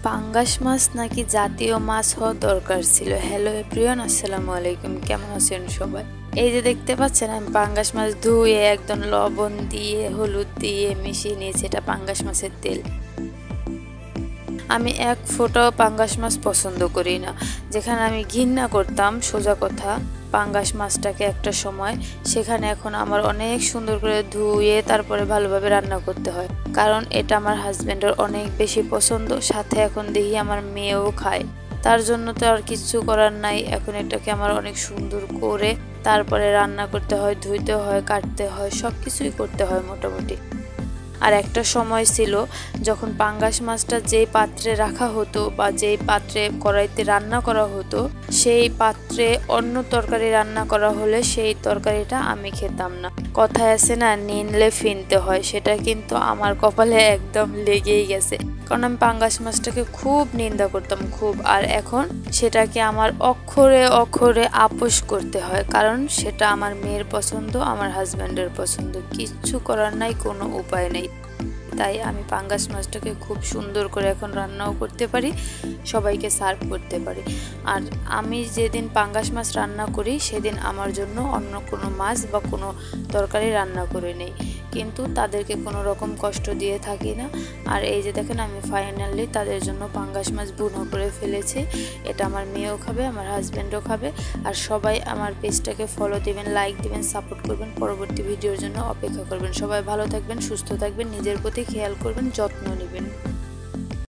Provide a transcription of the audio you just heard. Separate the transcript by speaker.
Speaker 1: পাঙ্গাস মাছ নাকি জাতীয় মাছ হওয়া দরকার ছিল। হ্যালো এভরিওয়ান, আসসালামু আলাইকুম। কেমন আছেন সবাই? এই যে দেখতে পাচ্ছেন, আমি পাঙ্গাস মাছ ধুয়ে একদম লবণ দিয়ে হলুদ দিয়ে মিশিয়ে নিয়েছি। এটা পাঙ্গাস মাছের তেল। আমি এক ফোঁটাও পাঙ্গাস মাছ পছন্দ করি না। যেখানে আমি ঘৃণা করতাম, সোজা কথা, পাঙ্গাস মাছটাকে একটা সময়, সেখানে এখন আমার অনেক সুন্দর করে ধুয়ে তারপরে ভালোভাবে রান্না করতে হয়, কারণ এটা আমার হাজব্যান্ডের অনেক বেশি পছন্দ। সাথে এখন দেখি আমার মেয়েও খায়, তার জন্য তো আর কিছু করার নাই। এখন এটাকে আমার অনেক সুন্দর করে তারপরে রান্না করতে হয়, ধুইতে হয়, কাটতে হয়, সব কিছুই করতে হয় মোটামুটি। আর একটা সময় ছিল যখন পাঙ্গাস মাছটা যেই পাত্রে রাখা হতো বা যেই পাত্রে কড়াইতে রান্না করা হতো, সেই পাত্রে অন্য তরকারি রান্না করা হলে সেই তরকারিটা আমি খেতাম না। কথায় আছে না, নিনলে ফিনতে হয়, সেটা কিন্তু আমার কপালে একদম লেগেই গেছে। কারণ আমি পাঙ্গাস মাছটাকে খুব নিন্দা করতাম, খুব। আর এখন সেটাকে আমার অক্ষরে অক্ষরে আপোষ করতে হয়, কারণ সেটা আমার মেয়ের পছন্দ, আমার হাজব্যান্ডের পছন্দ। কিচ্ছু করার নাই, কোনো উপায় নেই। তাই আমি পাঙ্গাস মাছটাকে খুব সুন্দর করে এখন রান্নাও করতে পারি, সবাইকে সার্ভ করতে পারি। আর আমি যেদিন পাঙ্গাস মাছ রান্না করি, সেদিন আমার জন্য অন্য কোনো মাছ বা কোনো তরকারি রান্না করে নেই, কিন্তু তাদেরকে কোনো রকম কষ্ট দিয়ে থাকি না। আর এই যে দেখেন, আমি ফাইনালি তাদের জন্য পাঙ্গাস মাছ ভুনা করে ফেলেছি। এটা আমার মেয়েও খাবে, আমার হাজব্যান্ডও খাবে। আর সবাই আমার পেজটাকে ফলো দিবেন, লাইক দিবেন, সাপোর্ট করবেন। পরবর্তী ভিডিওর জন্য অপেক্ষা করবেন। সবাই ভালো থাকবেন, সুস্থ থাকবেন, নিজের প্রতি খেয়াল করবেন, যত্ন নেবেন।